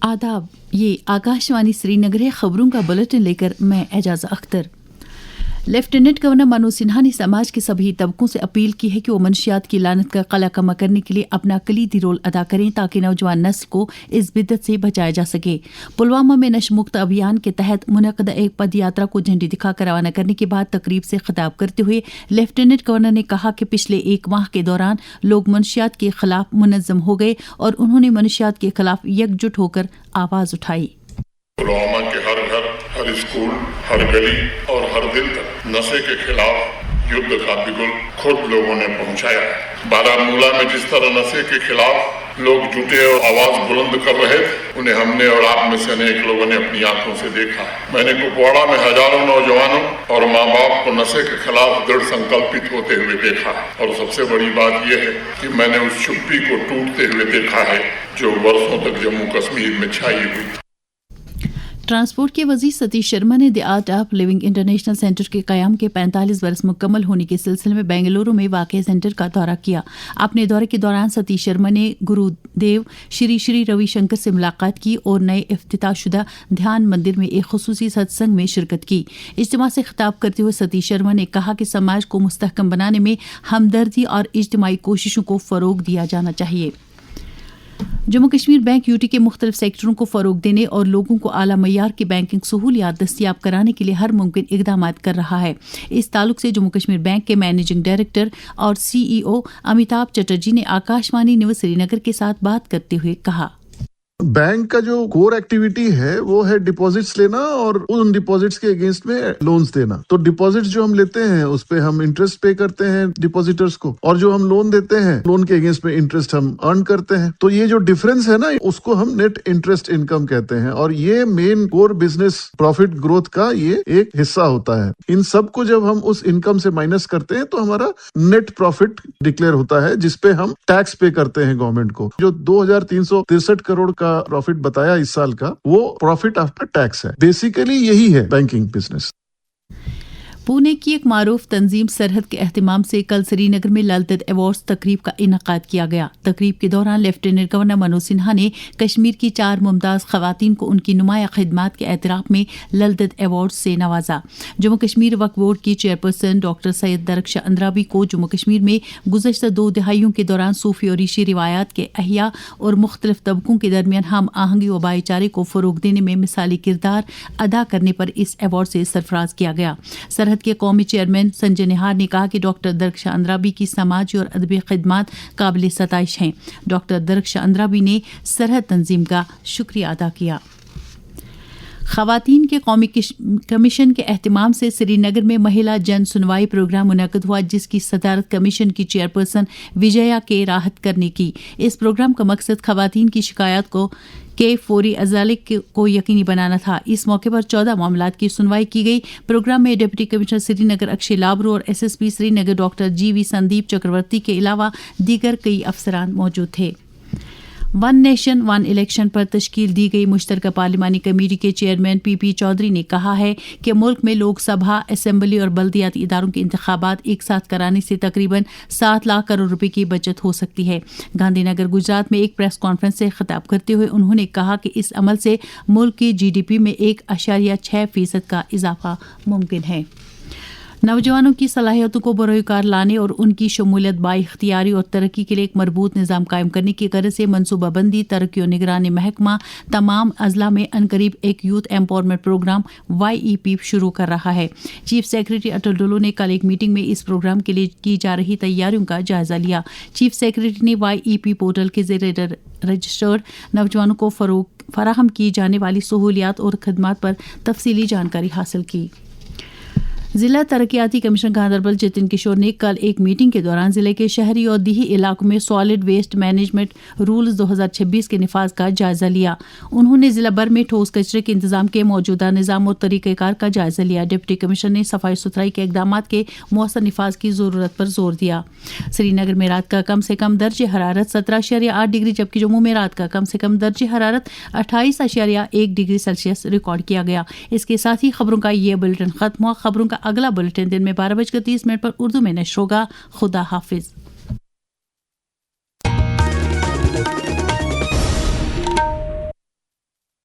आदाब, ये आकाशवाणी श्रीनगर है। खबरों का बुलेटिन लेकर मैं एजाज अख्तर। लेफ्टिनेंट गवर्नर मनोज सिन्हा ने समाज के सभी तबकों से अपील की है कि वो मंशियात की लानत का कला कमा करने के लिए अपना कलीदी रोल अदा करें ताकि नौजवान नस्ल को इस बिद्दत से बचाया जा सके। पुलवामा में नशा मुक्त अभियान के तहत मुनक़दा एक पद यात्रा को झंडी दिखाकर रवाना करने के बाद तकरीब से खिताब करते हुए लेफ्टिनेंट गवर्नर ने कहा कि पिछले एक माह के दौरान लोग मंशियात के खिलाफ मुनज़्ज़म हो गए और उन्होंने मंशियात के खिलाफ एकजुट होकर आवाज उठाई। पुलवामा के हर घर, हर स्कूल, हर गली और हर दिल तक नशे के खिलाफ युद्ध का बिगुल खुद लोगों ने पहुंचाया। बारामूला में जिस तरह नशे के खिलाफ लोग जुटे और आवाज बुलंद कर रहे थे, उन्हें हमने और आप में से अनेक लोगों ने अपनी आंखों से देखा। मैंने कुपवाड़ा में हजारों नौजवानों और माँ बाप को नशे के खिलाफ दृढ़ संकल्पित होते हुए देखा और सबसे बड़ी बात यह है कि मैंने उस चुप्पी को टूटते हुए देखा है जो वर्षों तक जम्मू कश्मीर में छाई हुई। ट्रांसपोर्ट के वजीर सतीश शर्मा ने the art of living international centre के क़याम के 45 बरस मुकम्मल होने के सिलसिले में बेंगलुरु में वाक़ सेंटर का दौरा किया। अपने दौरे के दौरान सतीश शर्मा ने गुरुदेव श्री श्री रविशंकर से मुलाकात की और नए इफ्तिताशुदा ध्यान मंदिर में एक खुसूसी सत्संग में शिरकत की। इज्तिमा से खिताब करते हुए सतीश शर्मा ने कहा कि समाज को मुस्तहकम बनाने में हमदर्दी और इज्तिमाई कोशिशों को फ़रोग दिया जाना चाहिए। जम्मू कश्मीर बैंक यूटी के मुख्तलिफ सेक्टरों को फ़रोग देने और लोगों को आला मयार की बैंकिंग सहूलियात दस्तियाब कराने के लिए हर मुमकिन इक़दाम कर रहा है। इस ताल्लुक से जम्मू कश्मीर बैंक के मैनेजिंग डायरेक्टर और CEO अमिताभ चटर्जी ने आकाशवाणी न्यूज़ श्रीनगर के साथ बात करते हुए कहा, बैंक का जो कोर एक्टिविटी है वो है डिपॉजिट्स लेना और उन डिपॉजिट्स के अगेंस्ट में लोन्स देना। तो डिपॉजिट्स जो हम लेते हैं उस पे हम इंटरेस्ट पे करते हैं डिपॉजिटर्स को, और जो हम लोन देते हैं लोन के अगेंस्ट में इंटरेस्ट हम अर्न करते हैं। तो ये जो डिफरेंस है ना, उसको हम नेट इंटरेस्ट इनकम कहते हैं और ये main core business profit growth का ये एक हिस्सा होता है। इन सब को जब हम उस इनकम से माइनस करते हैं तो हमारा नेट प्रॉफिट डिक्लेयर होता है, जिसपे हम टैक्स पे करते हैं गवर्नमेंट को। जो 2363 करोड़ का प्रॉफिट बताया इस साल का, वो प्रॉफिट आफ्टर टैक्स है। बेसिकली यही है बैंकिंग बिजनेस। पुणे की एक मारूफ तंजीम सरहद के एहतिमाम से कल श्रीनगर में ललदत अवार्ड्स तकरीब का इनकाद किया गया। तकरीब के दौरान लेफ्टिनेंट गवर्नर मनोज सिन्हा ने कश्मीर की 4 मुमताज़ खवातीन को उनकी नुमाया खिदमात के एतराफ़ में ललदत अवार्ड से नवाजा। जम्मू कश्मीर वक्फ बोर्ड की चेयरपर्सन डॉक्टर सैयद दरख्शां अंद्राबी को जम्मू कश्मीर में गुज़श्ता 2 दहाइयों के दौरान सूफी और ऋषि रिवायात के अहिया और मुख्तलिफ तबकों के दरमियान हम आहंगी व भाईचारे को फ़रोग देने में मिसाली किरदार अदा करने पर इस अवार्ड से सरफराज किया गया। सरहद के कौमी चेयरमैन संजय निहार ने कहा कि डॉक्टर दरख्शां अंद्राबी की समाजी और अदबी खिदमात काबिल सताइश हैं। डॉक्टर दरख्शां अंद्राबी ने सरहद तंजीम का शुक्रिया अदा किया। खवातीन के कौमी कमीशन के एहतिमाम से श्रीनगर में महिला जन सुनवाई प्रोग्राम मुनक़द हुआ, जिसकी सदारत कमीशन की चेयरपर्सन विजया के राहत करने की। इस प्रोग्राम का मकसद खवातीन की शिकायत के फौरी अज़ाले को यकीनी बनाना था। इस मौके पर 14 मामलात की सुनवाई की गई। प्रोग्राम में डिप्टी कमिश्नर श्रीनगर अक्षय लाबरू और SSP Srinagar doctor GV Sandeep Chakravarti के अलावा दीगर कई अफसरान मौजूद थे। वन नेशन वन इलेक्शन पर तश्कील दी गई मुश्तरका पार्लिमानी कमेटी के चेयरमैन PP चौधरी ने कहा है कि मुल्क में लोकसभा, असेंबली और बल्दियाती इदारों के इंतखाबात एक साथ कराने से तकरीबन 7 लाख करोड़ रुपए की बचत हो सकती है। गांधीनगर गुजरात में एक प्रेस कॉन्फ्रेंस से खिताब करते हुए उन्होंने कहा कि इस अमल से मुल्क की GDP में 1.6% का इजाफा मुमकिन है। नौजवानों की सलाहियतों को बरोकार लाने और उनकी शमूलियत बाइख्तियारी और तरक्की के लिए एक मजबूत निज़ाम कायम करने की गर्ज से मनसूबाबंदी तरक्की और निगरानी महकमा तमाम अजला में अनकरीब एक यूथ एम्पावरमेंट प्रोग्राम YEP शुरू कर रहा है। चीफ सेक्रेटरी अटल डुल्लू ने कल एक मीटिंग में इस प्रोग्राम के लिए की जा रही तैयारियों का जायजा लिया। चीफ सेक्रेटरी ने YEP पोर्टल के ज़रिए रजिस्टर्ड नौजवानों को फराहम की जाने वाली सहूलियात और खदमात पर तफसीली जानकारी हासिल की। जिला तरक्याती कमिश्नर गांधरबल जतिन किशोर ने कल एक मीटिंग के दौरान जिले के शहरी और दीही इलाकों में सॉलिड वेस्ट मैनेजमेंट रूल्स 2026 के निफाज का जायजा लिया। उन्होंने जिला भर में ठोस कचरे के इंतजाम के मौजूदा निज़ाम और तरीक़ेकार का जायजा लिया। डिप्टी कमिश्नर ने सफाई सुथराई के इक़दाम के मौसर निफाज की ज़रूरत पर जोर दिया। श्रीनगर में रात का कम से कम दर्ज हरारत 17.8 डिग्री जबकि जम्मू में रात का कम से कम दर्ज हरारत 28.1 डिग्री सेल्सियस रिकॉर्ड किया गया। इसके साथ ही खबरों का ये बुलेटिन खत्म हुआ। खबरों का अगला बुलेटिन दिन में 12:30 पर उर्दू में नश्र होगा। खुदा हाफिज।